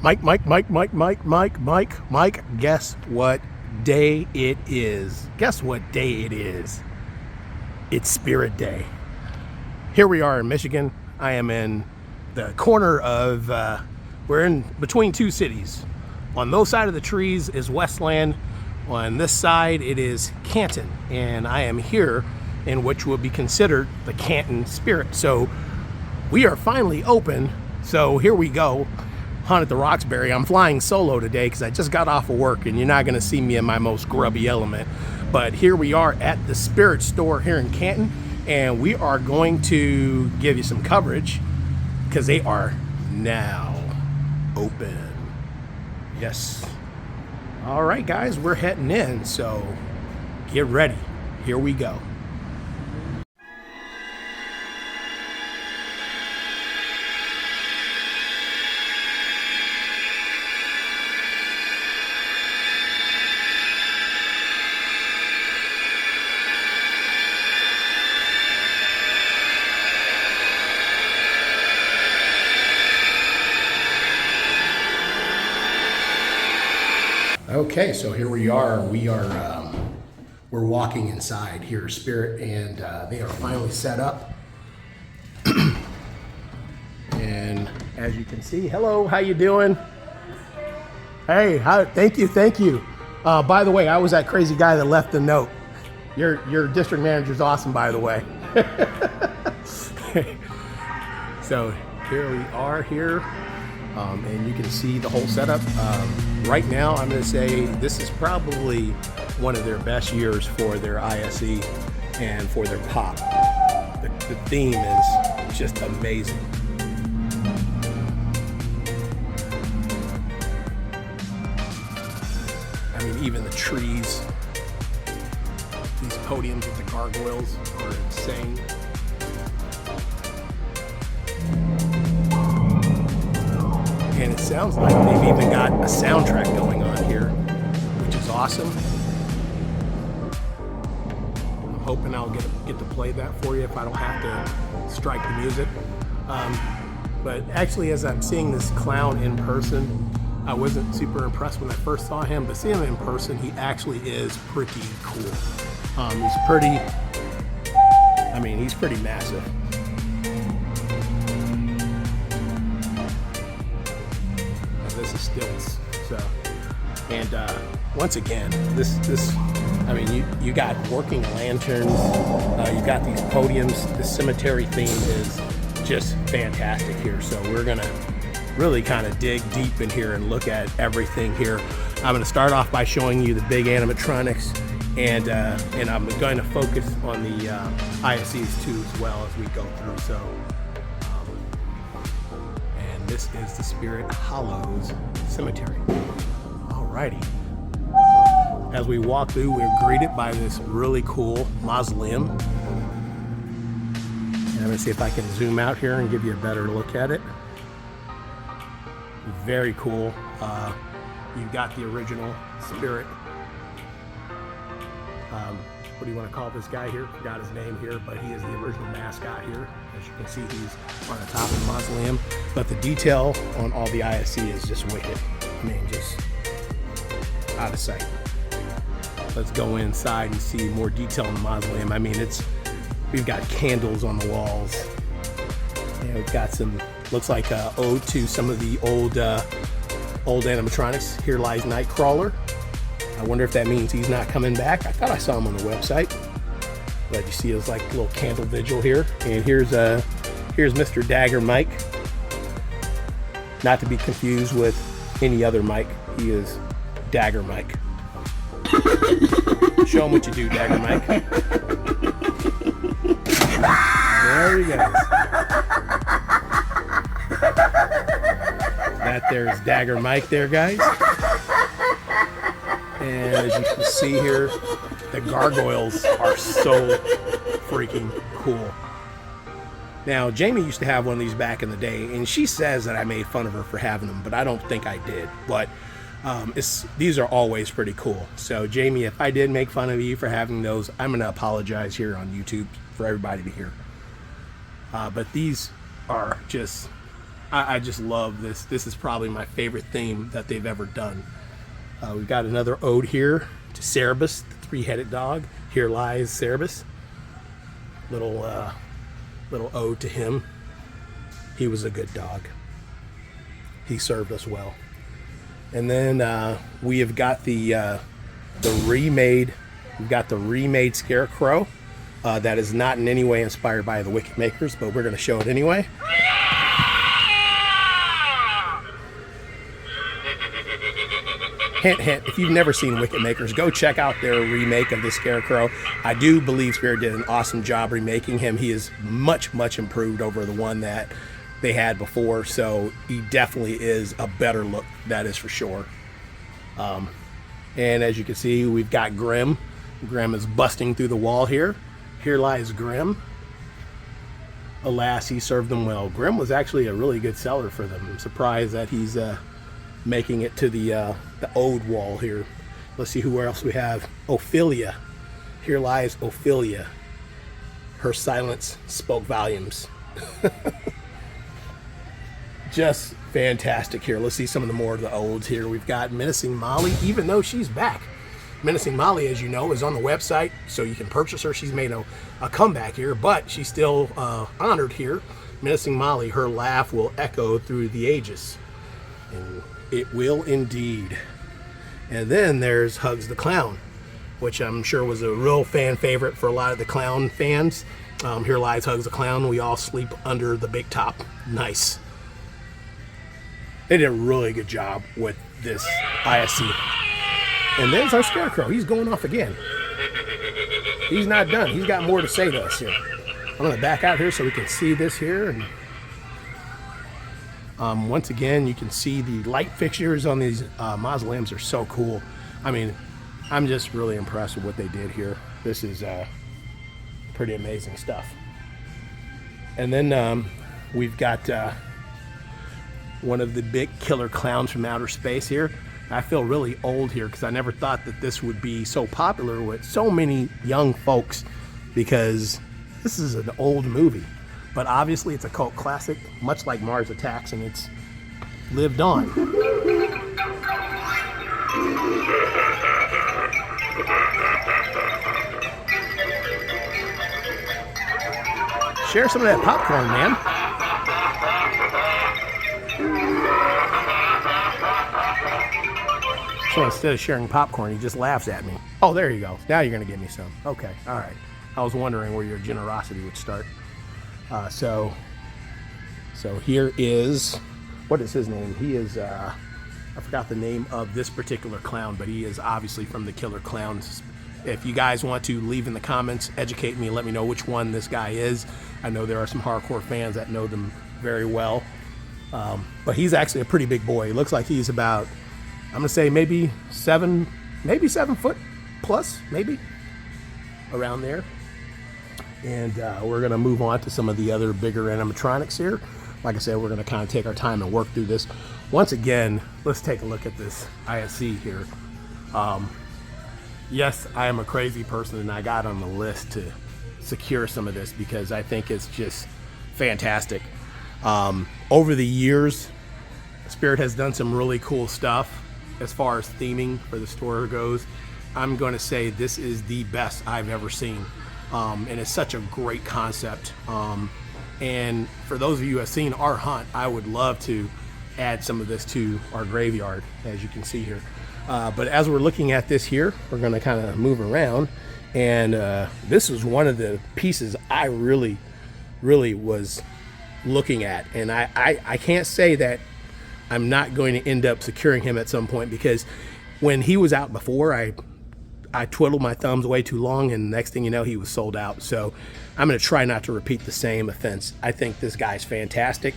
Mike, guess what day it is? Guess what day it is? It's Spirit Day. Here we are in Michigan. I am in the corner of, we're in between two cities. On those side of the trees is Westland. On this side, it is Canton. And I am here in which will be considered the Canton Spirit. So we are finally open. So here we go. Hunt at the Roxbury. I'm flying solo today because I just got off of work and you're not going to see me in my most grubby element. But here we are at the Spirit store here in Canton, and we are going to give you some coverage because they are now open. Yes. All right, guys, we're heading in, so get ready. Here we go. Okay, so here we are. We're walking inside here, Spirit, and they are finally set up. And as you can see, hello, how you doing? Hey, thank you. By the way, I was that crazy guy that left the note. Your district manager's awesome, by the way. So here we are here. And you can see the whole setup. Right now, I'm going to say this is probably one of their best years for their ISE and for their pop. The theme is just amazing. I mean, even the trees, these podiums with the gargoyles are insane. And it sounds like they've even got a soundtrack going on here, which is awesome. I'm hoping I'll get to play that for you if I don't have to strike the music. But actually, as I'm seeing this clown in person, I wasn't super impressed when I first saw him, but seeing him in person, he actually is pretty cool. He's pretty massive. This is stilts. So, and once again, you got working lanterns, you got these podiums. The cemetery theme is just fantastic here. So we're gonna really kind of dig deep in here and look at everything here. I'm gonna start off by showing you the big animatronics, and I'm going to focus on the ISEs too as well as we go through. So. This is the Spirit Hollows Cemetery. Alrighty. As we walk through, we're greeted by this really cool mausoleum. And I'm gonna see if I can zoom out here and give you a better look at it. Very cool. You've got the original Spirit. What do you want to call this guy here? Forgot his name here, but he is the original mascot here. As you can see, he's on the top of the mausoleum. But the detail on all the ISE is just wicked. I mean, just out of sight. Let's go inside and see more detail in the mausoleum. I mean, we've got candles on the walls. And we've got some, looks like a ode to some of the old animatronics. Here lies Nightcrawler. I wonder if that means he's not coming back. I thought I saw him on the website. But you see his like little candle vigil here. And here's Mr. Dagger Mike. Not to be confused with any other Mike. He is Dagger Mike. Show him what you do, Dagger Mike. There he goes. That there's Dagger Mike there, guys. And as you can see here, the gargoyles are so freaking cool. Now, Jamie used to have one of these back in the day, and she says that I made fun of her for having them, but I don't think I did. But these are always pretty cool. So, Jamie, if I did make fun of you for having those, I'm going to apologize here on YouTube for everybody to hear. But these are just I just love this. This is probably my favorite theme that they've ever done. We've got another ode here to Cerebus, the three-headed dog. Here lies Cerebus. Little ode to him. He was a good dog. He served us well. And then we have got the remade. We've got the remade Scarecrow. That is not in any way inspired by the Wicked Makers, but we're going to show it anyway. Hint, hint, if you've never seen Wicked Makers, go check out their remake of the Scarecrow. I do believe Spirit did an awesome job remaking him. He is much, much improved over the one that they had before, so he definitely is a better look, that is for sure. And as you can see, we've got Grim. Grim is busting through the wall here. Here lies Grim. Alas, he served them well. Grim was actually a really good seller for them. I'm surprised that he's making it to the ode wall here. Let's see who else we have. Ophelia. Here lies Ophelia. Her silence spoke volumes. Just fantastic here. Let's see some of the more of the odes here. We've got Menacing Molly, even though she's back. Menacing Molly, as you know, is on the website, so you can purchase her. She's made a comeback here, but she's still honored here. Menacing Molly, her laugh will echo through the ages. And it will indeed. And then there's Hugs the Clown, which I'm sure was a real fan favorite for a lot of the clown fans. Here lies Hugs the Clown. We all sleep under the big top. Nice. They did a really good job with this ISC. And there's our Scarecrow. He's going off again. He's not done. He's got more to say to us here. I'm going to back out here so we can see this here. And once again, you can see the light fixtures on these mausoleums are so cool. I mean, I'm just really impressed with what they did here. This is pretty amazing stuff. And then we've got one of the big killer clowns from outer space here. I feel really old here because I never thought that this would be so popular with so many young folks, because this is an old movie. But obviously it's a cult classic, much like Mars Attacks, and it's lived on. Share some of that popcorn, man. So instead of sharing popcorn, he just laughs at me. Oh, there you go. Now you're going to give me some. Okay, all right. I was wondering where your generosity would start. So here is, what is his name? He is, I forgot the name of this particular clown, but he is obviously from the Killer Clowns. If you guys want to leave in the comments, educate me, let me know which one this guy is. I know there are some hardcore fans that know them very well. But he's actually a pretty big boy. He looks like he's about, I'm gonna say maybe 7 foot plus, maybe around there. And we're gonna move on to some of the other bigger animatronics here. Like I said, we're gonna kind of take our time and work through this. Once again, let's take a look at this ISC here. Yes, I am a crazy person, and I got on the list to secure some of this because I think it's just fantastic. Over the years, Spirit has done some really cool stuff as far as theming for the store goes. I'm going to say this is the best I've ever seen, and it's such a great concept. And for those of you who have seen our hunt, I would love to add some of this to our graveyard, as you can see here. But as we're looking at this here, we're going to kind of move around, and this was one of the pieces I really was looking at, and I can't say that I'm not going to end up securing him at some point, because when he was out before, I twiddled my thumbs way too long, and next thing you know, he was sold out. So I'm going to try not to repeat the same offense. I think this guy's fantastic.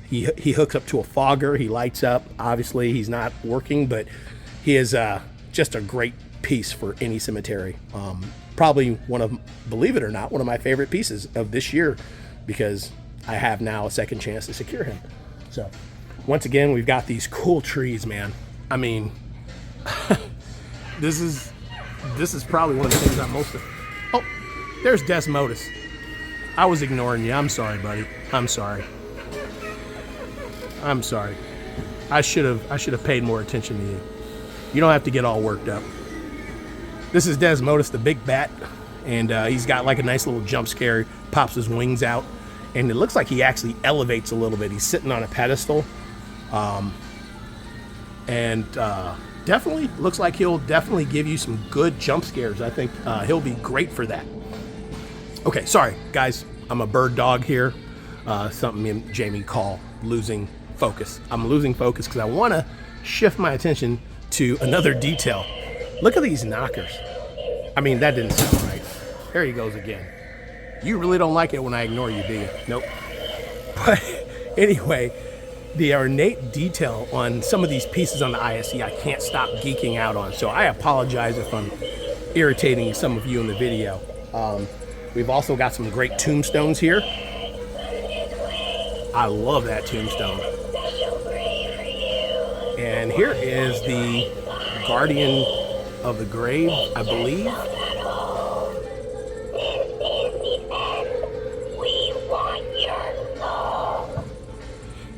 He hooks up to a fogger. He lights up. Obviously, he's not working, but he is just a great piece for any cemetery. Probably believe it or not, one of my favorite pieces of this year, because I have now a second chance to secure him. So once again, we've got these cool trees, man. I mean, this is probably one of the things I'm most of. Oh, there's Desmodus. I was ignoring you. I'm sorry, buddy. I'm sorry. I'm sorry. I should have paid more attention to you. You don't have to get all worked up. This is Desmodus, the big bat, and he's got like a nice little jump scare. Pops his wings out, and it looks like he actually elevates a little bit. He's sitting on a pedestal, and definitely looks like he'll definitely give you some good jump scares. I think he'll be great for that. Okay, sorry guys, I'm a bird dog here. Something me and Jamie call losing focus. I'm losing focus because I want to shift my attention to another detail. Look at these knockers. I mean, that didn't sound right. There he goes again. You really don't like it when I ignore you, do you? Nope. But anyway, the ornate detail on some of these pieces on the ISE, I can't stop geeking out on. So I apologize if I'm irritating some of you in the video. We've also got some great tombstones here. I love that tombstone. And here is the Guardian of the Grave, I believe.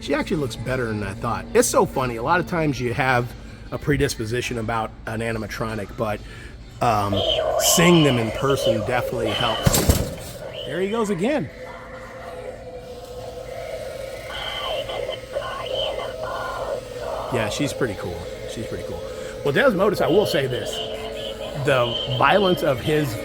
She actually looks better than I thought. It's so funny. A lot of times you have a predisposition about an animatronic, but seeing them in person definitely helps. There he goes again. Yeah, she's pretty cool. She's pretty cool. Well, Desmodus, I will say this. The violence of his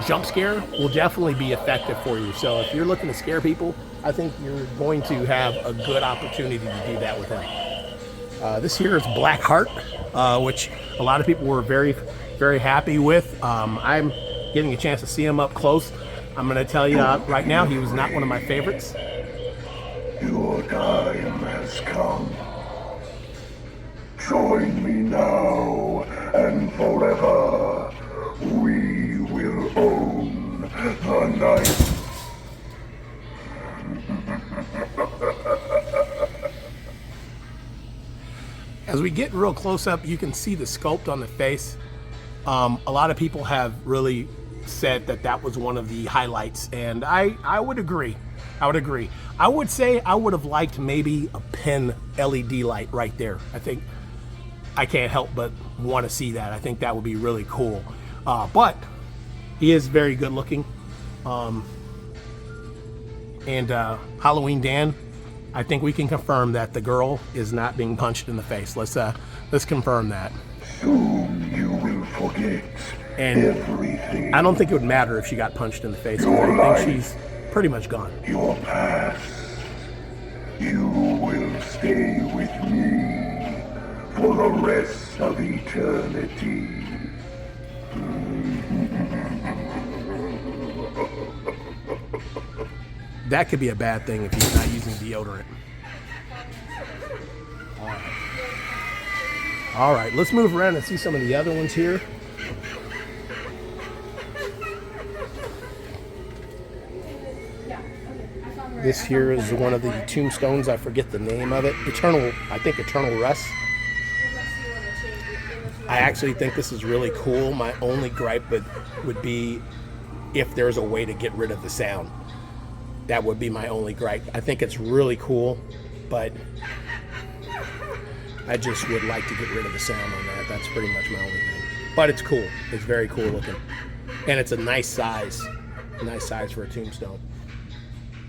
jump scare will definitely be effective for you. So if you're looking to scare people, I think you're going to have a good opportunity to do that with him. This here is Black Heart, which a lot of people were very, very happy with. I'm getting a chance to see him up close. I'm going to tell you right now, he was not one of my favorites. Your time has come. Join me now and forever. We will own the night. As we get real close up, you can see the sculpt on the face. A lot of people have really said that that was one of the highlights, and I would agree. I would say I would have liked maybe a pin LED light right there. I think I can't help but want to see that. I think that would be really cool. But he is very good looking. And Halloween Dan, I think we can confirm that the girl is not being punched in the face. Let's confirm that. Soon you will forget everything. I don't think it would matter if she got punched in the face. I think she's pretty much gone. Your past. You will stay with me for the rest of eternity. That could be a bad thing if he's not using deodorant. All right, let's move around and see some of the other ones here. This here is one of the tombstones. I forget the name of it. I think Eternal Rest. I actually think this is really cool. My only gripe would be if there's a way to get rid of the sound. That would be my only gripe. I think it's really cool, but I just would like to get rid of the sound on that. That's pretty much my only thing. But it's cool. It's very cool looking. And it's a nice size. Nice size for a tombstone.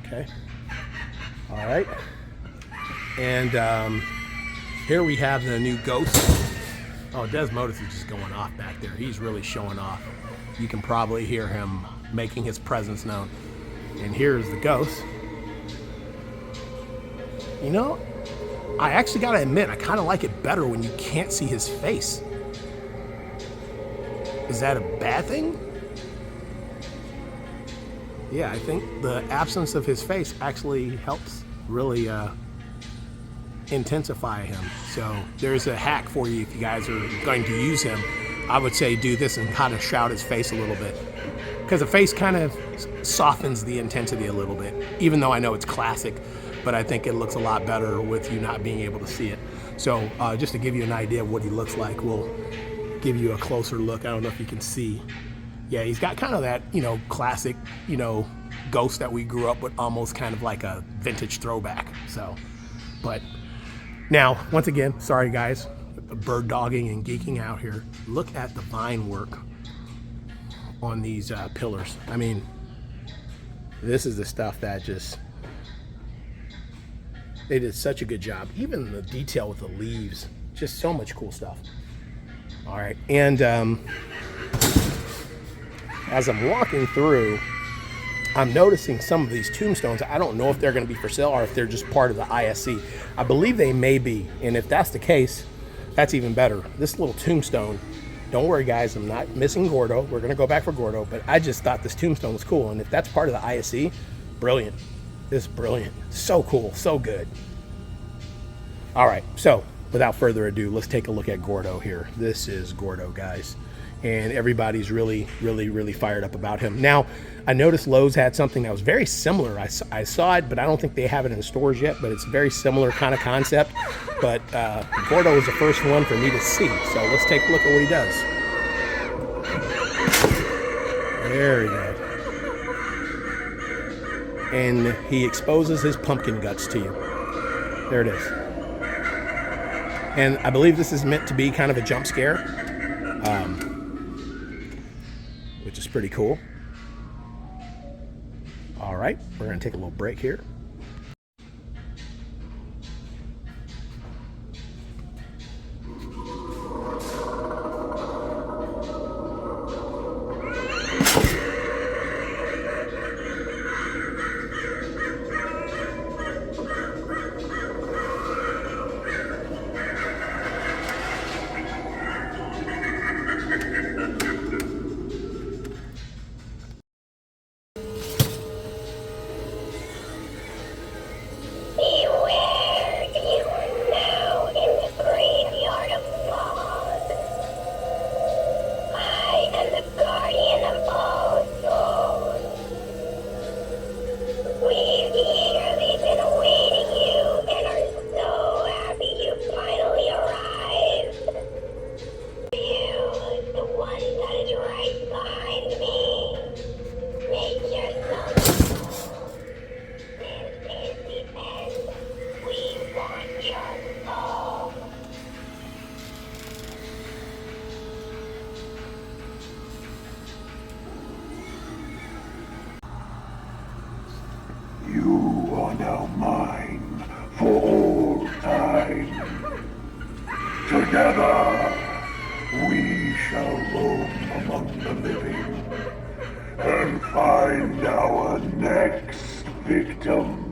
Okay. All right. And here we have the new ghost. Oh, Desmodus is just going off back there. He's really showing off. You can probably hear him making his presence known. And here's the ghost. You know, I actually gotta admit, I kind of like it better when you can't see his face. Is that a bad thing? Yeah, I think the absence of his face actually helps really intensify him. So there's a hack for you if you guys are going to use him. I would say do this and kind of shout his face a little bit, because the face kind of softens the intensity a little bit, even though I know it's classic, but I think it looks a lot better with you not being able to see it. So just to give you an idea of what he looks like, we'll give you a closer look. I don't know if you can see. Yeah, he's got kind of that, classic, ghost that we grew up with, almost kind of like a vintage throwback. So, but Now, once again, sorry guys, bird dogging and geeking out here. Look at the vine work on these pillars. I mean, this is the stuff that just, they did such a good job. Even the detail with the leaves, just so much cool stuff. All right, and as I'm walking through, I'm noticing some of these tombstones. I don't know if they're going to be for sale or if they're just part of the ISC. I believe they may be, and if that's the case, that's even better. This little tombstone, don't worry guys, I'm not missing Gordo. We're going to go back for Gordo, but I just thought this tombstone was cool, and if that's part of the ISC, brilliant. This is brilliant. So cool, so good. All right, so without further ado, let's take a look at Gordo here. This is Gordo, guys. And everybody's really fired up about him. Now, I noticed Lowe's had something that was very similar. I saw it, but I don't think they have it in stores yet, but it's a very similar kind of concept. But Gordo was the first one for me to see. So let's take a look at what he does. There we go. And he exposes his pumpkin guts to you. There it is. And I believe this is meant to be kind of a jump scare. Which is pretty cool. All right, we're going to take a little break here. You are now mine for all time. Together, we shall roam among the living and find our next victim.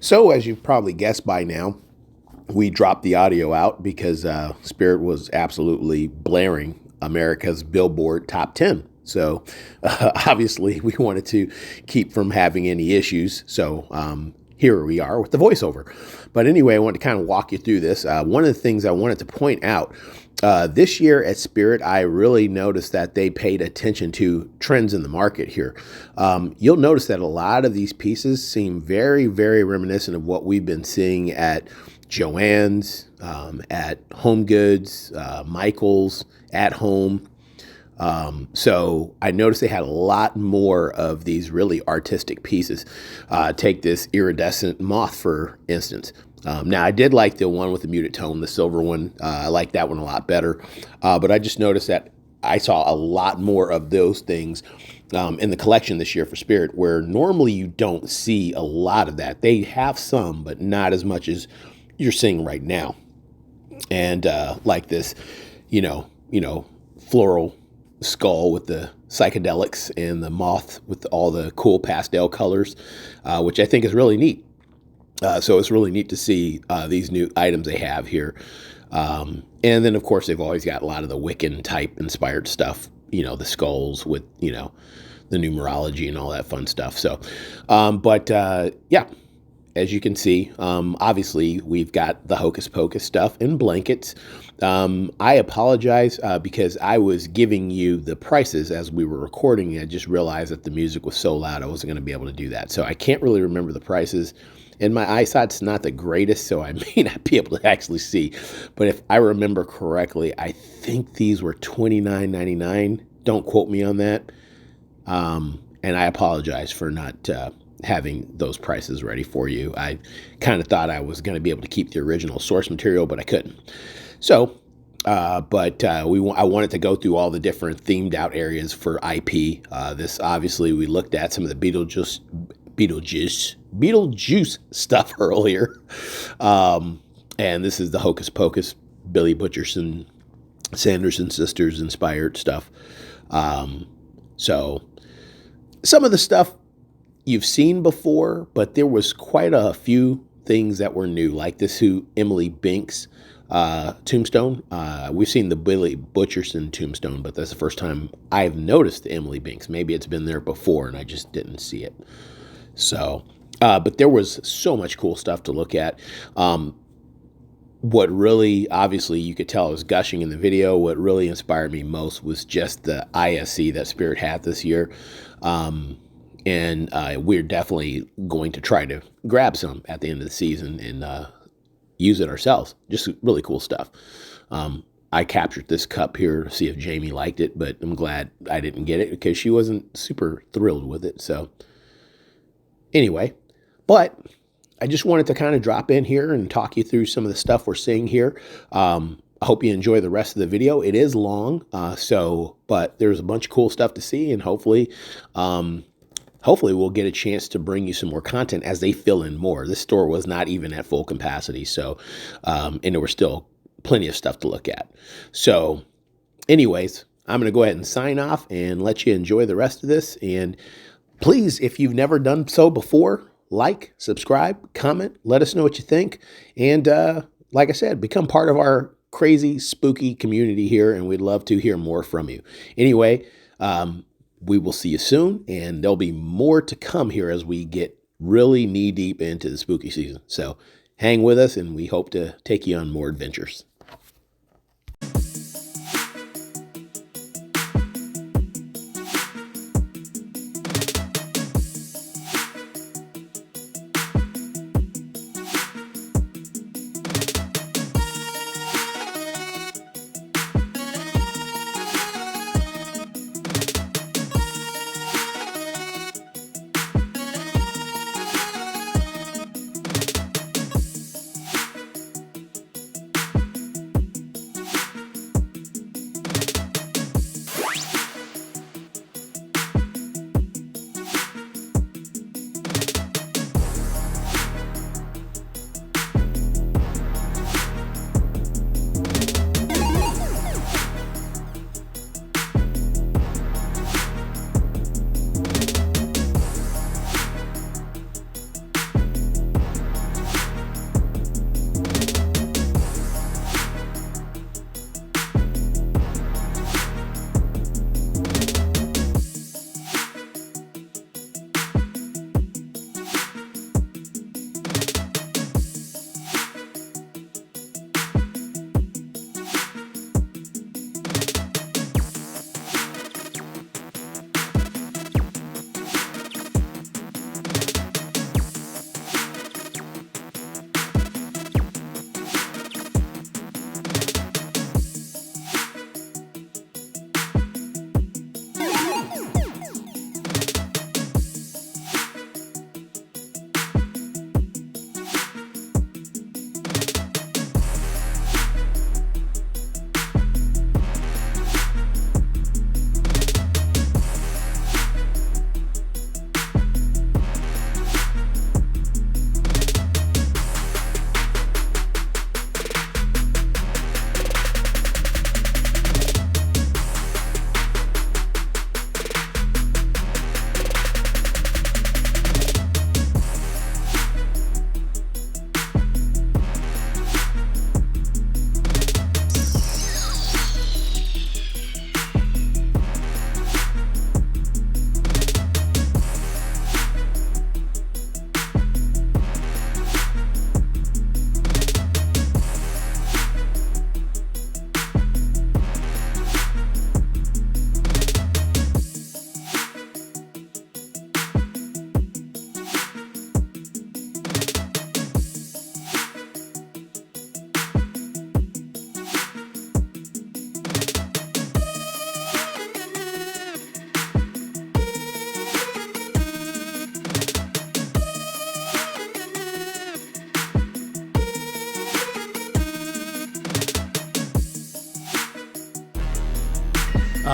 So, as you've probably guessed by now, we dropped the audio out because Spirit was absolutely blaring America's Billboard Top 10. So, obviously, we wanted to keep from having any issues. So, here we are with the voiceover. But anyway, I wanted to kind of walk you through this. One of the things I wanted to point out this year at Spirit, I really noticed that they paid attention to trends in the market here. You'll notice that a lot of these pieces seem very, very reminiscent of what we've been seeing at Joann's, at Home Goods, Michael's, At Home. So I noticed they had a lot more of these really artistic pieces. Take this iridescent moth, for instance. Now, I did like the one with the muted tone, the silver one. I like that one a lot better. But I just noticed that I saw a lot more of those things in the collection this year for Spirit, where normally you don't see a lot of that. They have some, but not as much as you're seeing right now. And like this, floral skull with the psychedelics and the moth with all the cool pastel colors, which I think is really neat. So it's really neat to see these new items they have here. And then, of course, they've always got a lot of the Wiccan type inspired stuff, the skulls with, the numerology and all that fun stuff. So, yeah, as you can see, obviously we've got the Hocus Pocus stuff in blankets. I apologize because I was giving you the prices as we were recording. I just realized that the music was so loud I wasn't going to be able to do that. So I can't really remember the prices. And my eyesight's not the greatest, so I may not be able to actually see. But if I remember correctly, I think these were $29.99. Don't quote me on that. And I apologize for not having those prices ready for you. I kind of thought I was going to be able to keep the original source material, but I couldn't. So, I wanted to go through all the different themed out areas for IP. This obviously we looked at some of the Beetlejuice stuff earlier. And this is the Hocus Pocus, Billy Butcherson, Sanderson sisters inspired stuff. So some of the stuff you've seen before, but there was quite a few things that were new, like this Emily Binks tombstone. We've seen the Billy Butcherson tombstone, but that's the first time I've noticed the Emily Binks. Maybe it's been there before and I just didn't see it. So, but there was so much cool stuff to look at. What really, obviously, you could tell I was gushing in the video. What really inspired me most was just the ISC that Spirit had this year. And we're definitely going to try to grab some at the end of the season and use it ourselves. Just really cool stuff. I captured this cup here to see if Jamie liked it, but I'm glad I didn't get it because she wasn't super thrilled with it. So anyway, but I just wanted to kind of drop in here and talk you through some of the stuff we're seeing here. I hope you enjoy the rest of the video. It is long, but there's a bunch of cool stuff to see, and hopefully we'll get a chance to bring you some more content as they fill in more. This store was not even at full capacity, so and there was still plenty of stuff to look at. So anyways, I'm going to go ahead and sign off and let you enjoy the rest of this. And please, if you've never done so before, like, subscribe, comment, let us know what you think. And like I said, become part of our crazy, spooky community here, and we'd love to hear more from you. Anyway, we will see you soon, and there'll be more to come here as we get really knee-deep into the spooky season. So hang with us, and we hope to take you on more adventures.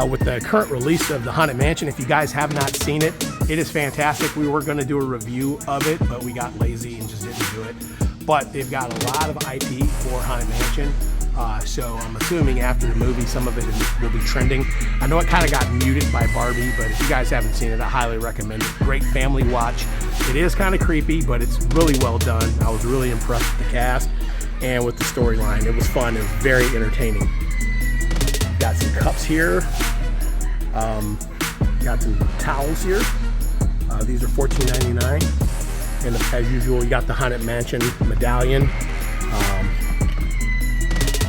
with the current release of the Haunted Mansion. If you guys have not seen it, it is fantastic. We were going to do a review of it, but we got lazy and just didn't do it. But they've got a lot of IP for Haunted Mansion. So I'm assuming after the movie, some of it will be trending. I know it kind of got muted by Barbie, but if you guys haven't seen it, I highly recommend it. Great family watch. It is kind of creepy, but it's really well done. I was really impressed with the cast and with the storyline. It was fun. It was very entertaining. Got some cups here. Got some towels here. These are $14.99. And as usual, you got the Haunted Mansion medallion.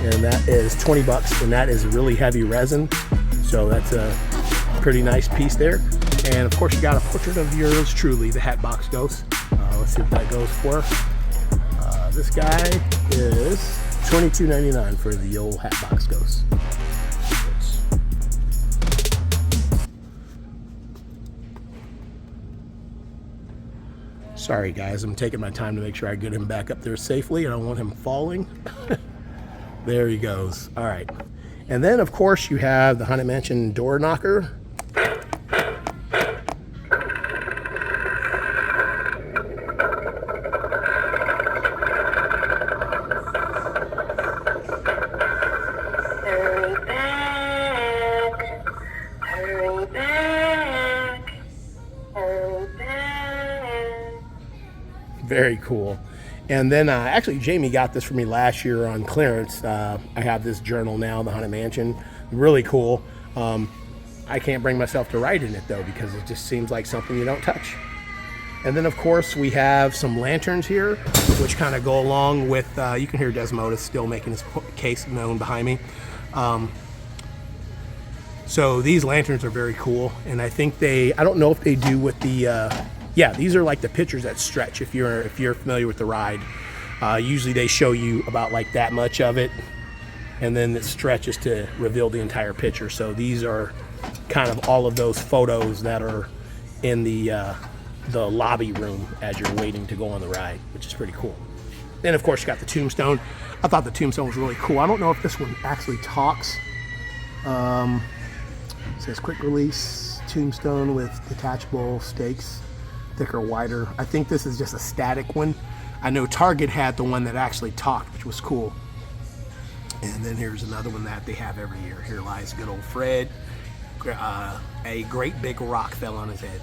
And that is 20 bucks, and that is really heavy resin. So that's a pretty nice piece there. And of course, you got a portrait of yours truly, the Hatbox Ghost. Let's see what that goes for. This guy is $22.99 for the old Hatbox Ghost. Sorry guys, I'm taking my time to make sure I get him back up there safely. I don't want him falling. There he goes. All right. And then of course you have the Haunted Mansion door knocker. Hurry back. Hurry back. Hurry back. Very cool. And then actually Jamie got this for me last year on clearance. I have this journal now, the Haunted Mansion. Really cool. I can't bring myself to write in it though, because it just seems like something you don't touch. And then of course we have some lanterns here, which kind of go along with, you can hear Desmodus still making his case known behind me. So these lanterns are very cool. And I think I don't know if they do with the, yeah, these are like the pictures that stretch. If you're familiar with the ride, usually they show you about like that much of it, and then it stretches to reveal the entire picture. So these are kind of all of those photos that are in the lobby room as you're waiting to go on the ride, which is pretty cool. Then of course you got the tombstone. I thought the tombstone was really cool. I don't know if this one actually talks. It says quick release tombstone with detachable stakes. Thicker, wider. I think this is just a static one. I know Target had the one that actually talked, which was cool. And then here's another one that they have every year. Here lies good old Fred. A great big rock fell on his head.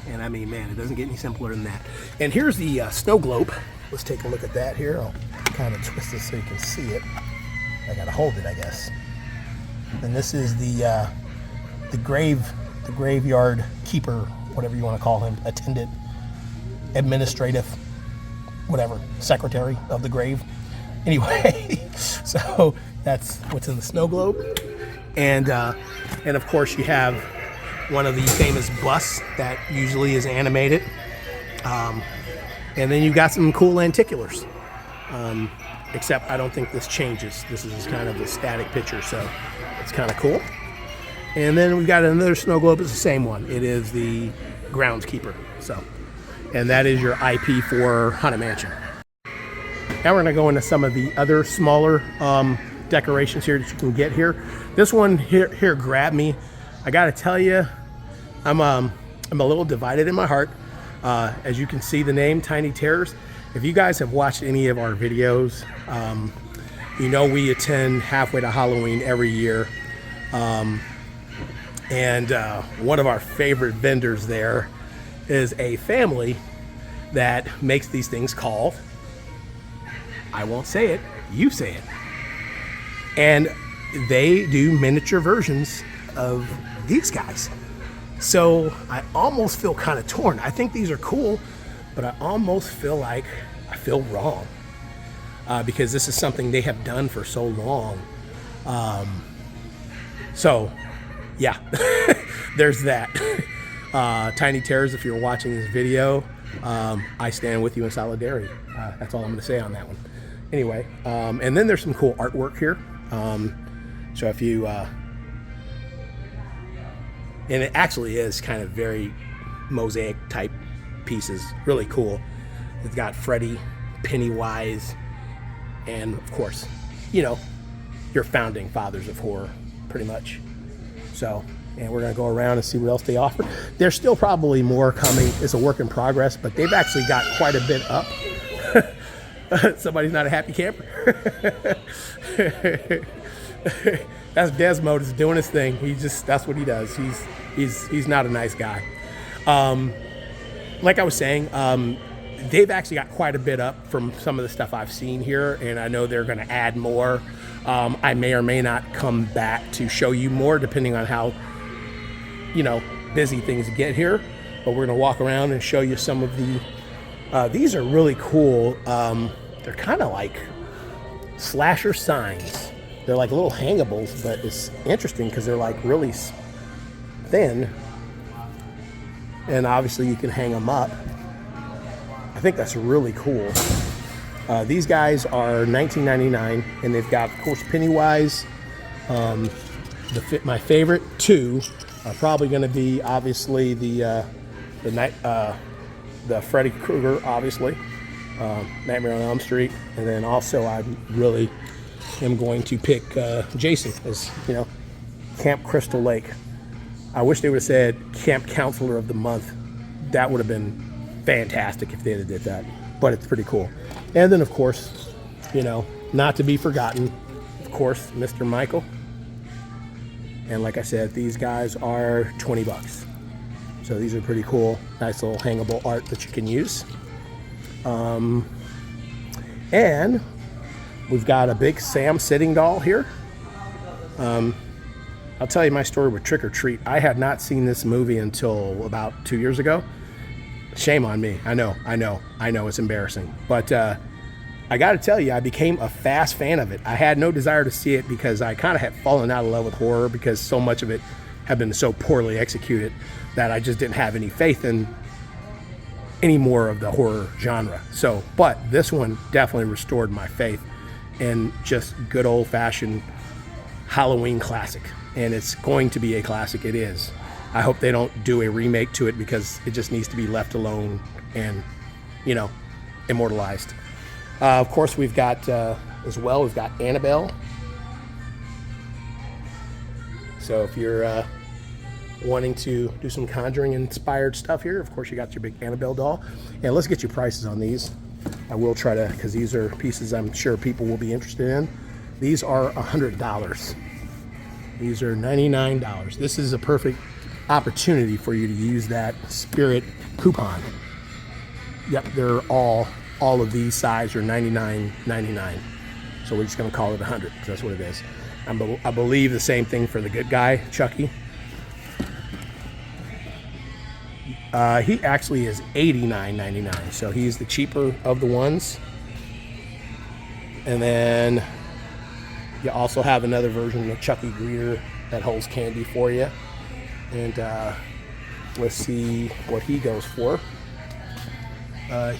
And I mean, man, it doesn't get any simpler than that. And here's the snow globe. Let's take a look at that here. I'll kind of twist this so you can see it. I gotta hold it, I guess. And this is the graveyard keeper, whatever you want to call him, attendant, administrative, whatever, secretary of the grave. Anyway, so that's what's in the snow globe. And of course you have one of the famous busts that usually is animated. And then you got some cool lenticulars. Except I don't think this changes. This is kind of a static picture, so it's kind of cool. And then we've got another snow globe. It's the same one. It is the groundskeeper. So, and that is your IP for Haunted Mansion. Now we're going to go into some of the other smaller decorations here that you can get here. This one here grabbed me. I got to tell you, I'm a little divided in my heart. As you can see, the name Tiny Terrors. If you guys have watched any of our videos, you know we attend Halfway to Halloween every year. And one of our favorite vendors there is a family that makes these things called, I won't say it, you say it. And they do miniature versions of these guys. So I almost feel kind of torn. I think these are cool, but I almost feel like I feel wrong because this is something they have done for so long. So yeah, there's that. Tiny Terrors, if you're watching this video, I stand with you in solidarity. That's all I'm going to say on that one. Anyway, and then there's some cool artwork here. So if you, and it actually is kind of very mosaic type pieces, really cool. It's got Freddy, Pennywise, and of course, you know, your founding fathers of horror, pretty much. So, and we're gonna go around and see what else they offer. There's still probably more coming. It's a work in progress, but they've actually got quite a bit up. Somebody's not a happy camper. That's Desmond is doing his thing. That's what he does. He's not a nice guy. Like I was saying, they've actually got quite a bit up from some of the stuff I've seen here, and I know they're going to add more. I may or may not come back to show you more, depending on how, busy things get here. But we're going to walk around and show you some of the. These are really cool. They're kind of like slasher signs. They're like little hangables, but it's interesting because they're like really thin. And obviously you can hang them up. I think that's really cool. These guys are $19.99, and they've got, of course, Pennywise. My favorite two are probably going to be obviously the Freddy Krueger, obviously, Nightmare on Elm Street, and then also I really am going to pick Jason as Camp Crystal Lake. I wish they would have said Camp Counselor of the Month. That would have been fantastic if they had did that, but it's pretty cool. And then, of course, not to be forgotten, of course, Mr. Michael. And like I said, these guys are $20. So these are pretty cool. Nice little hangable art that you can use. And we've got a big Sam sitting doll here. I'll tell you my story with Trick or Treat. I had not seen this movie until about 2 years ago. Shame on me. I know, it's embarrassing. But I got to tell you, I became a fast fan of it. I had no desire to see it because I kind of had fallen out of love with horror because so much of it had been so poorly executed that I just didn't have any faith in any more of the horror genre. So, but this one definitely restored my faith in just good old-fashioned Halloween classic. And it's going to be a classic. It is. I hope they don't do a remake to it because it just needs to be left alone and, immortalized. Of course, we've got, we've got Annabelle. So if you're wanting to do some Conjuring-inspired stuff here, of course, you got your big Annabelle doll. And let's get you prices on these. I will try to, because these are pieces I'm sure people will be interested in. These are $100. These are $99. This is a perfect opportunity for you to use that Spirit coupon. Yep, they're all of these sides are $99.99. So we're just going to call it 100 because that's what it is. I believe the same thing for the good guy, Chucky. He actually is $89.99, so he's the cheaper of the ones. And then you also have another version of Chucky Greeter that holds candy for you. And let's see what he goes for.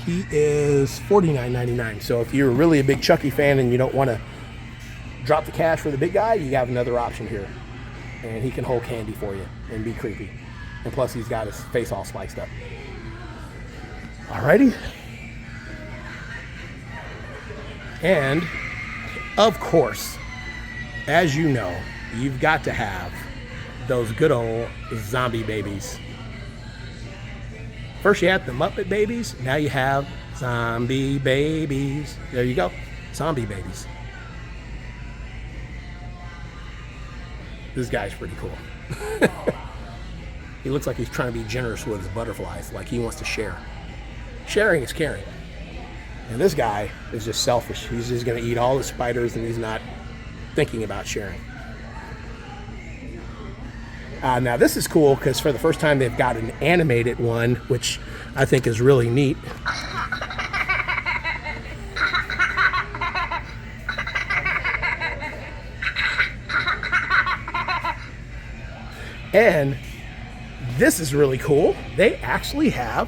He is $49.99. So if you're really a big Chucky fan and you don't want to drop the cash for the big guy, you have another option here. And he can hold candy for you and be creepy. And plus he's got his face all sliced up. Alrighty. And of course, as you know, you've got to have those good old zombie babies. First you had the Muppet Babies, now you have zombie babies. There you go, zombie babies. This guy's pretty cool. He looks like he's trying to be generous with his butterflies, like he wants to share. Sharing is caring. And this guy is just selfish. He's just gonna eat all the spiders and he's not thinking about sharing. Now this is cool because for the first time they've got an animated one, which I think is really neat. And this is really cool. They actually have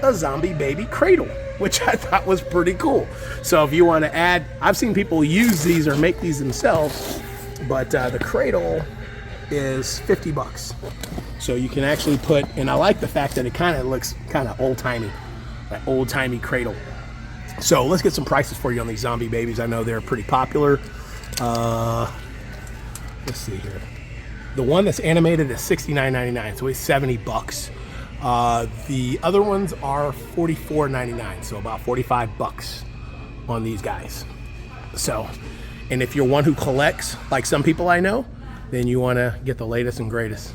a zombie baby cradle, which I thought was pretty cool. So if you want to add, I've seen people use these or make these themselves, but the cradle is $50. So you can actually put, and I like the fact that it kind of looks kind of old-timey, that old-timey cradle. So let's get some prices for you on these zombie babies. I know they're pretty popular. Let's see here. The one that's animated is $69.99, so it's 70 bucks. The other ones are $44.99, so about 45 bucks on these guys. So, and if you're one who collects, like some people I know, then you want to get the latest and greatest.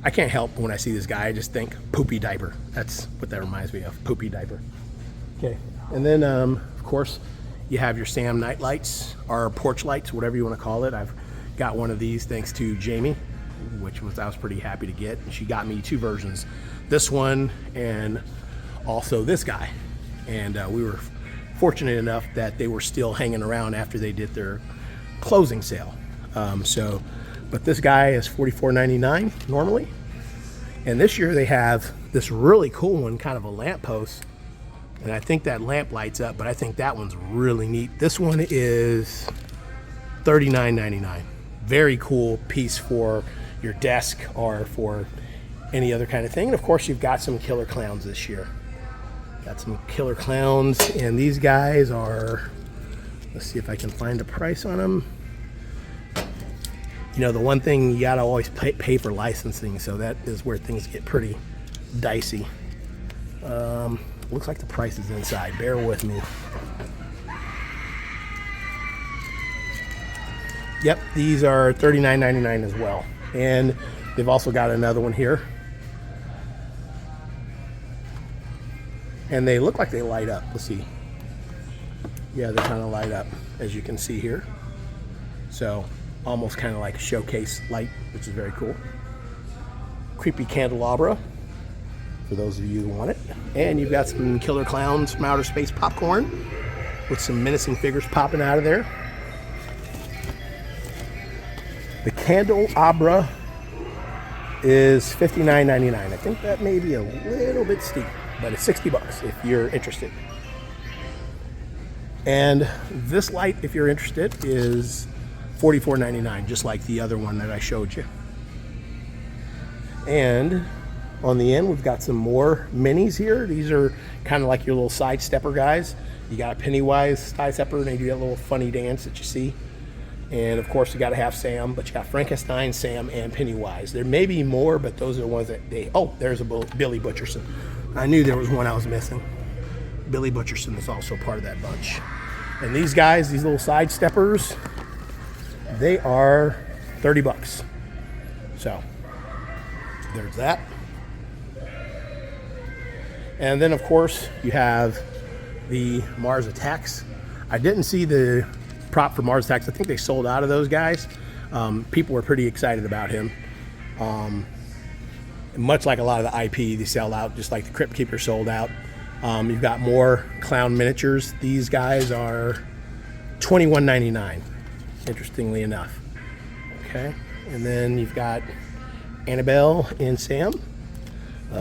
I can't help when I see this guy, I just think poopy diaper. That's what that reminds me of, poopy diaper. Okay, and then of course you have your Sam night lights, or porch lights, whatever you want to call it. I've got one of these thanks to Jamie, which I was pretty happy to get. And she got me two versions, this one and also this guy. And we were fortunate enough that they were still hanging around after they did their closing sale. But this guy is $44.99 normally. And this year they have this really cool one, kind of a lamp post. And I think that lamp lights up, but I think that one's really neat. This one is $39.99. Very cool piece for your desk or for any other kind of thing. And of course you've got some killer clowns this year. Got some killer clowns, and these guys are, let's see if I can find a price on them. You know, the one thing you gotta always pay for licensing, so that is where things get pretty dicey. Looks like the price is inside, bear with me. Yep, these are $39.99 as well. And they've also got another one here. And they look like they light up. Let's see. Yeah, they kind of light up, as you can see here. So, almost kind of like a showcase light, which is very cool. Creepy candelabra, for those of you who want it. And you've got some killer clowns from outer space popcorn, with some menacing figures popping out of there. The candelabra is $59.99. I think that may be a little bit steep, but it's 60 bucks if you're interested. And this light, if you're interested, is $44.99, just like the other one that I showed you. And on the end, we've got some more minis here. These are kind of like your little side stepper guys. You got a Pennywise side stepper, and they do that little funny dance that you see. And of course, you got to have Sam, but you got Frankenstein, Sam, and Pennywise. There may be more, but those are the ones that they. Oh, there's a Billy Butcherson. I knew there was one I was missing. Billy Butcherson is also part of that bunch. And these guys, these little side steppers, they are 30 bucks. So there's that. And then, of course, you have the Mars Attacks. I didn't see the prop for Mars Attacks. I think they sold out of those guys. People were pretty excited about him. Much like a lot of the IP, they sell out, just like the Crypt Keeper sold out. You've got more clown miniatures. These guys are $21.99, interestingly enough. Okay, and then you've got Annabelle and Sam.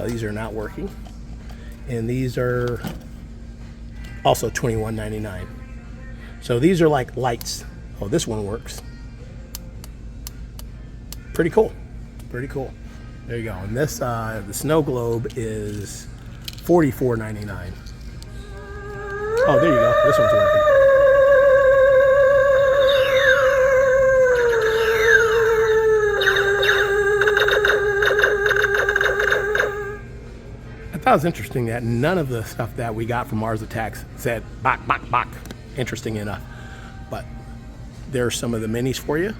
These are not working. And these are also $21.99. So these are like lights. Oh, this one works. Pretty cool. Pretty cool. There you go. And this, the snow globe is $44.99. Oh, there you go. This one's working. I thought it was interesting that none of the stuff that we got from Mars Attacks said bok, bok, bok. Interesting enough. But there's some of the minis for you.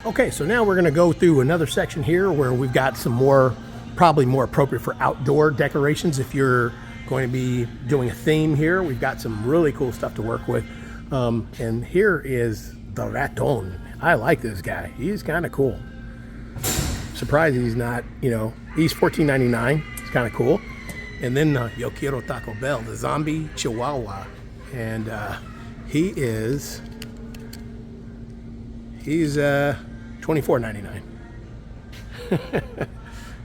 Okay, so now we're going to go through another section here where we've got some more, probably more appropriate for outdoor decorations. If you're going to be doing a theme here, we've got some really cool stuff to work with. And here is the Raton. I like this guy. He's kind of cool. Surprised he's not, you know, he's $14.99. It's kind of cool. And then Yo Quiero Taco Bell, the zombie chihuahua. And he's $24.99.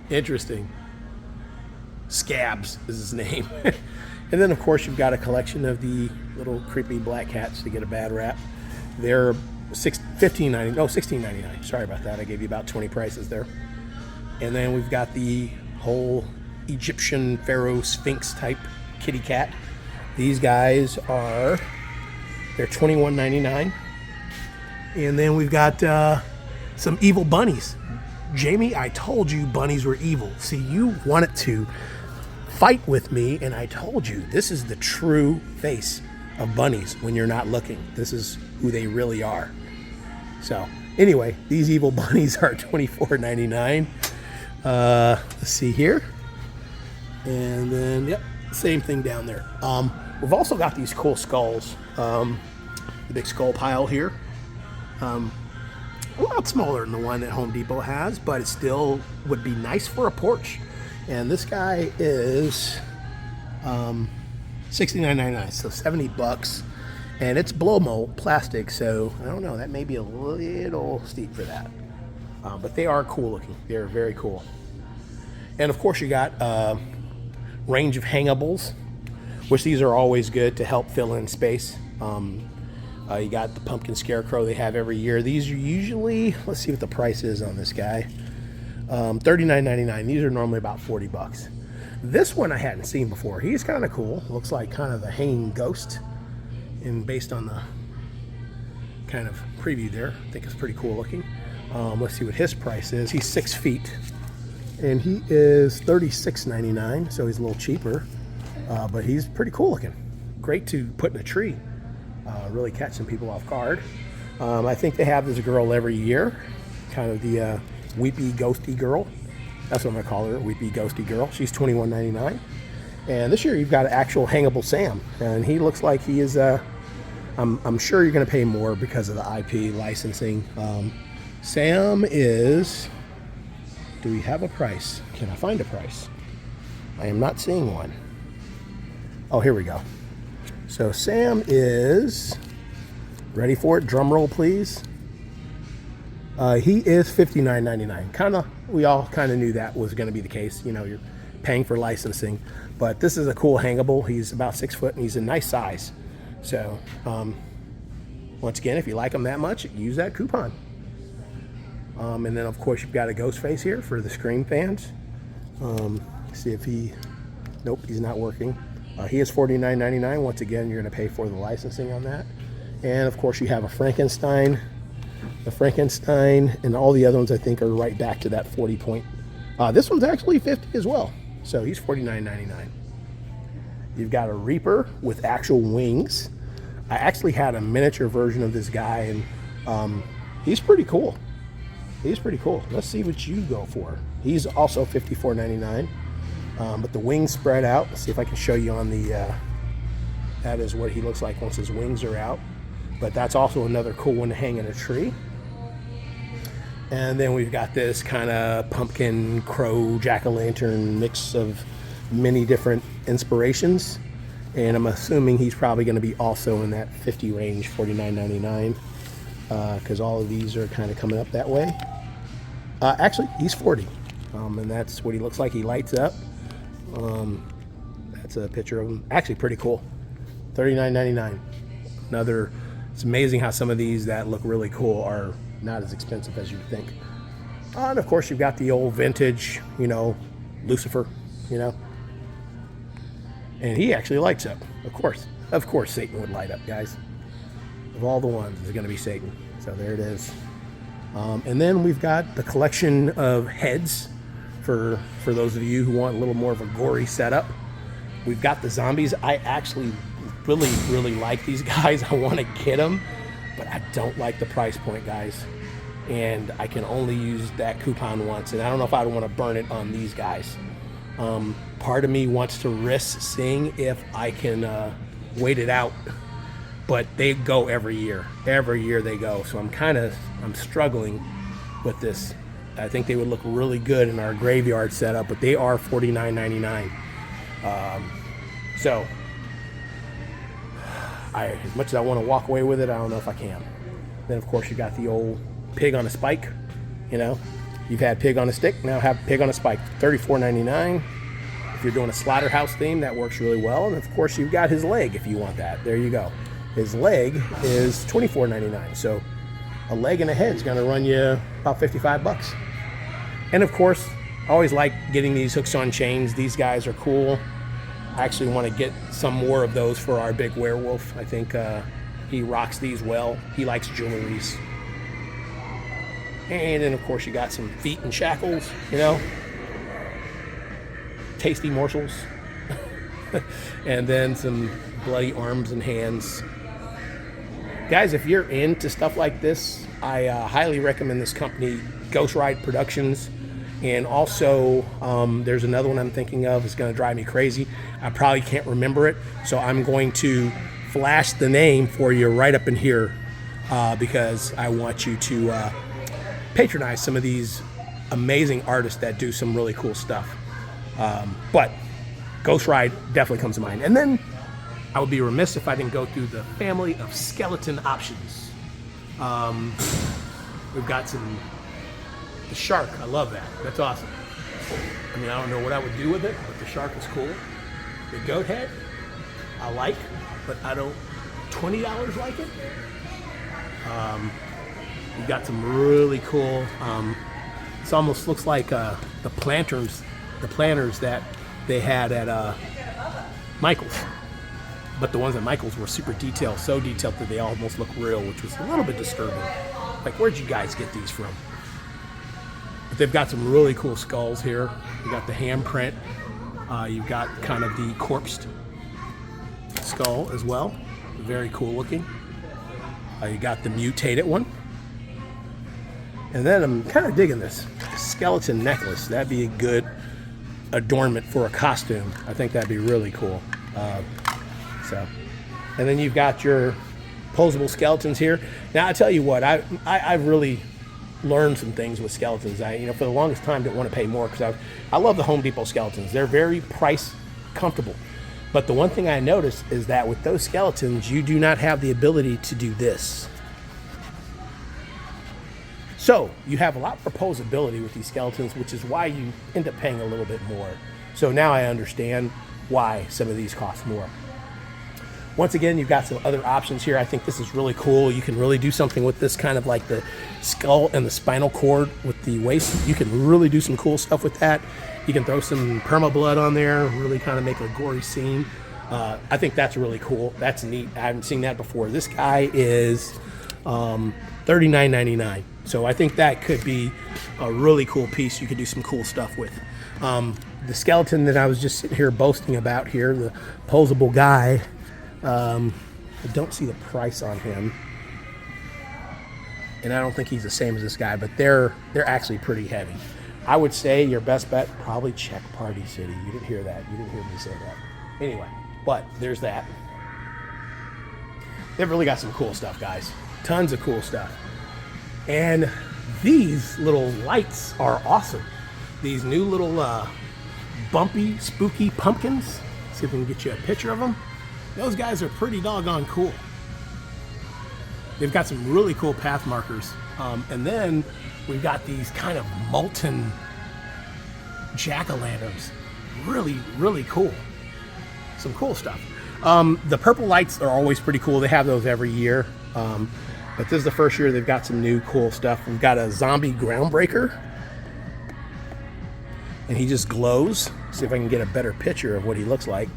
Interesting. Scabs is his name. And then, of course, you've got a collection of the little creepy black cats to get a bad rap. They're $16.99. Sorry about that. I gave you about 20 prices there. And then we've got the whole Egyptian pharaoh sphinx type kitty cat. They're $21.99. And then we've got some evil bunnies. Jamie, I told you bunnies were evil. See, you wanted to fight with me, and I told you this is the true face of bunnies when you're not looking. This is who they really are. So anyway, these evil bunnies are $24.99. Let's see here. And then, yep, same thing down there. We've also got these cool skulls. The big skull pile here. A lot smaller than the one that Home Depot has, but it still would be nice for a porch. And this guy is $69.99, so $70. And it's blow mold plastic, so I don't know, that may be a little steep for that. But they are cool looking. They're very cool. And of course you got range of hangables, which these are always good to help fill in space. You got the pumpkin scarecrow they have every year. These are usually, let's see what the price is on this guy. $39.99. These are normally about $40. This one I hadn't seen before. He's kind of cool. Looks like kind of a hanging ghost. And based on the kind of preview there, I think it's pretty cool looking. Let's see what his price is. He's 6 feet. And he is $36.99, so he's a little cheaper. But he's pretty cool looking. Great to put in a tree. Really catch some people off guard. I think they have this girl every year. Kind of the weepy, ghosty girl. That's what I'm going to call her, weepy, ghosty girl. She's $21.99. And this year you've got an actual hangable Sam. And he looks like he is, I'm sure you're going to pay more because of the IP licensing. Sam is, do we have a price? Can I find a price? I am not seeing one. Oh, here we go. So Sam is, ready for it? Drum roll, please. He is $59.99. Kind of, we all kind of knew that was going to be the case. You know, you're paying for licensing, but this is a cool hangable. He's about 6 foot and he's a nice size. So, once again, if you like him that much, use that coupon. And then of course you've got a ghost face here for the Scream fans. See if he, nope, he's not working. He is $49.99. Once again, you're going to pay for the licensing on that. And of course you have a Frankenstein. The Frankenstein and all the other ones I think are right back to that 40 point. This one's actually 50 as well. So he's $49.99. You've got a Reaper with actual wings. I actually had a miniature version of this guy, and he's pretty cool. He's pretty cool. Let's see what you go for. He's also $54.99, but the wings spread out. Let's see if I can show you on the, that is what he looks like once his wings are out. But that's also another cool one to hang in a tree. And then we've got this kind of pumpkin, crow, jack-o'-lantern mix of many different inspirations. And I'm assuming he's probably going to be also in that 50 range, $49.99, because all of these are kind of coming up that way. Actually, he's 40, and that's what he looks like. He lights up. That's a picture of him. Actually, pretty cool. $39.99. Another. It's amazing how some of these that look really cool are not as expensive as you'd think. And of course, you've got the old vintage, you know, Lucifer, you know. And he actually lights up. Of course, Satan would light up, guys. Of all the ones, it's going to be Satan. So there it is. And then we've got the collection of heads for those of you who want a little more of a gory setup. We've got the zombies. I actually really like these guys. I want to get them, but I don't like the price point, guys. And I can only use that coupon once, and I don't know if I want to burn it on these guys. Part of me wants to risk seeing if I can wait it out, but they go every year. Every year they go, so I'm struggling with this. I think they would look really good in our graveyard setup, but they are $49.99. So as much as I want to walk away with it, I don't know if I can. Then of course you got the old pig on a spike. You know, you've had pig on a stick, now have pig on a spike. $34.99. If you're doing a slaughterhouse theme, that works really well. And of course you've got his leg if you want that. There you go. His leg is $24.99. So a leg and a head is going to run you about $55. And of course, I always like getting these hooks on chains. These guys are cool. I actually want to get some more of those for our big werewolf. I think he rocks these well. He likes jewelries. And then, of course, you got some feet and shackles, you know, tasty morsels. And then some bloody arms and hands. Guys, if you're into stuff like this, I highly recommend this company, Ghost Ride Productions. And also, there's another one I'm thinking of. It's going to drive me crazy. I probably can't remember it, so I'm going to flash the name for you right up in here because I want you to patronize some of these amazing artists that do some really cool stuff. But Ghost Ride definitely comes to mind. And then I would be remiss if I didn't go through the family of skeleton options. We've got the shark. I love that. That's awesome. I mean, I don't know what I would do with it, but the shark is cool. The goat head, I like, but I don't $20 like it. We've got some really cool, this almost looks like the planters that they had at Michael's. But the ones at Michael's were super detailed, so detailed that they almost look real, which was a little bit disturbing. Like, where'd you guys get these from? But they've got some really cool skulls here. You got the handprint. You've got kind of the corpsed skull as well. Very cool looking. You got the mutated one. And then I'm kind of digging this skeleton necklace. That'd be a good adornment for a costume. I think that'd be really cool. And then you've got your posable skeletons here. Now I tell you what, I've really learned some things with skeletons. For the longest time didn't want to pay more because I love the Home Depot skeletons. They're very price comfortable. But the one thing I noticed is that with those skeletons, you do not have the ability to do this. So you have a lot more posability with these skeletons, which is why you end up paying a little bit more. So now I understand why some of these cost more. Once again, you've got some other options here. I think this is really cool. You can really do something with this, kind of like the skull and the spinal cord with the waist. You can really do some cool stuff with that. You can throw some perma-blood on there, really kind of make a gory scene. I think that's really cool. That's neat. I haven't seen that before. This guy is $39.99. So I think that could be a really cool piece you could do some cool stuff with. The skeleton that I was just sitting here boasting about here, the posable guy, I don't see the price on him. And I don't think he's the same as this guy, but they're actually pretty heavy. I would say your best bet, probably check Party City. You didn't hear that. You didn't hear me say that. Anyway, but there's that. They've really got some cool stuff, guys. Tons of cool stuff. And these little lights are awesome. These new little bumpy, spooky pumpkins. See if we can get you a picture of them. Those guys are pretty doggone cool. They've got some really cool path markers. And then we've got these kind of molten jack-o'-lanterns. Really, really cool. Some cool stuff. The purple lights are always pretty cool. They have those every year. But this is the first year they've got some new cool stuff. We've got a zombie groundbreaker. And he just glows. See if I can get a better picture of what he looks like.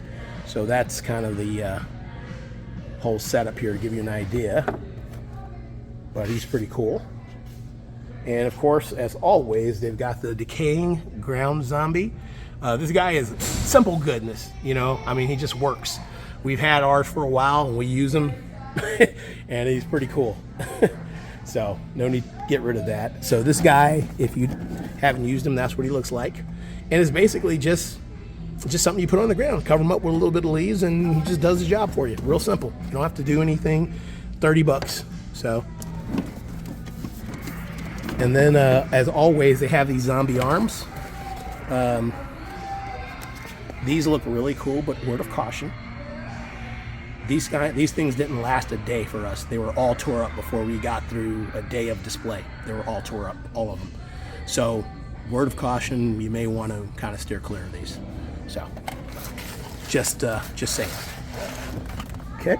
So that's kind of the whole setup here to give you an idea. But he's pretty cool. And of course, as always, they've got the decaying ground zombie. This guy is simple goodness, I mean, he just works. We've had ours for a while and we use him and he's pretty cool. So no need to get rid of that. So this guy, if you haven't used him, that's what he looks like. And it's basically just something you put on the ground, cover him up with a little bit of leaves, and he just does the job for you. Real simple. You don't have to do anything. $30. So, and then as always, they have these zombie arms. These look really cool, but word of caution. These things didn't last a day for us. They were all tore up before we got through a day of display. They were all tore up, all of them. So, word of caution, you may want to kind of steer clear of these. So, just saying. Okay.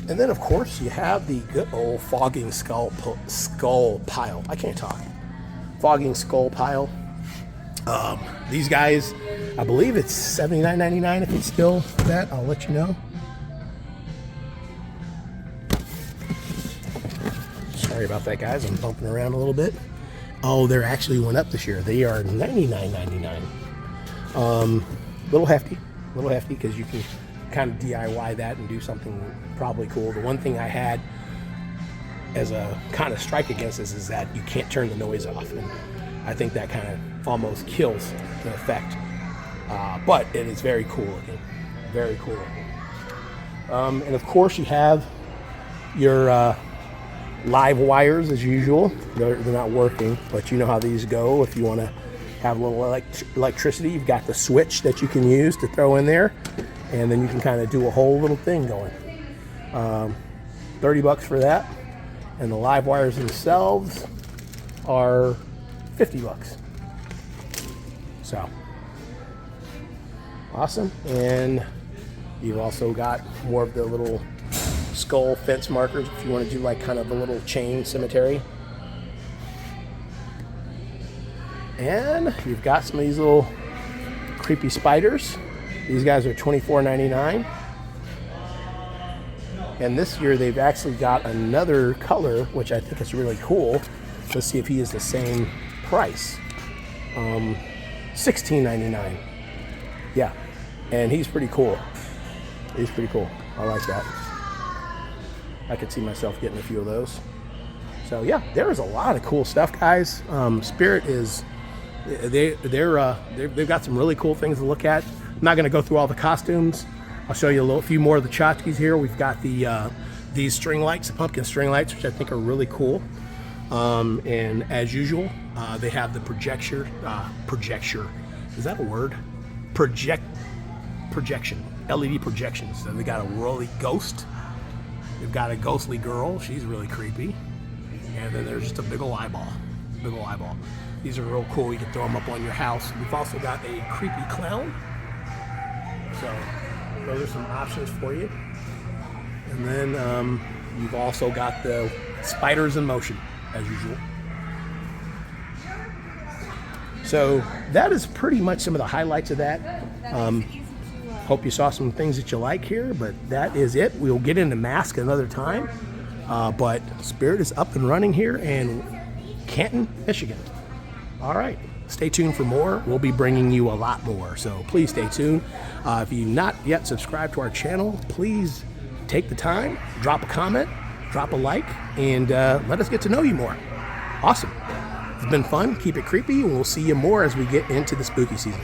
And then, of course, you have the good old fogging skull pile. I can't talk. Fogging skull pile. These guys, I believe it's $79.99. If it's still that, I'll let you know. Sorry Sorry about that, guys. I'm bumping around a little bit. Oh, they're actually went up this year. They are $99.99. Little hefty because you can kind of DIY that and do something probably cool. The one thing I had as a kind of strike against this is that you can't turn the noise off, and I think that kind of almost kills the effect. But it is very cool looking, very cool looking. And of course you have your live wires as usual. They're not working, but you know how these go. If you want to have a little electricity, you've got the switch that you can use to throw in there, and then you can kind of do a whole little thing going. $30 for that, and the live wires themselves are $50. So awesome. And you've also got more of the little skull fence markers if you want to do like kind of a little chain cemetery. And you've got some of these little creepy spiders. These guys are $24.99. And this year they've actually got another color, which I think is really cool. Let's see if he is the same price. $16.99. Yeah, and he's pretty cool. He's pretty cool. I like that. I could see myself getting a few of those. So yeah, there is a lot of cool stuff, guys. Spirit is they've got some really cool things to look at. I'm not going to go through all the costumes. I'll show you a few more of the tchotchkes here. We've got these string lights, the pumpkin string lights, which I think are really cool. And as usual, they have the projection. Is that a word? Projection. LED projections. Then they got a whirly ghost. They've got a ghostly girl. She's really creepy. And then there's just a big ol' eyeball. Big ol' eyeball. These are real cool. You can throw them up on your house. We've also got a creepy clown. So those are some options for you. And then you've also got the spiders in motion, as usual. So that is pretty much some of the highlights of that. Hope you saw some things that you like here, but that is it. We'll get into mask another time. But Spirit is up and running here in Canton, Michigan. All right, stay tuned for more. We'll be bringing you a lot more, so please stay tuned. If you've not yet subscribed to our channel, please take the time, drop a comment, drop a like, and let us get to know you more. Awesome. It's been fun. Keep it creepy, and we'll see you more as we get into the spooky season.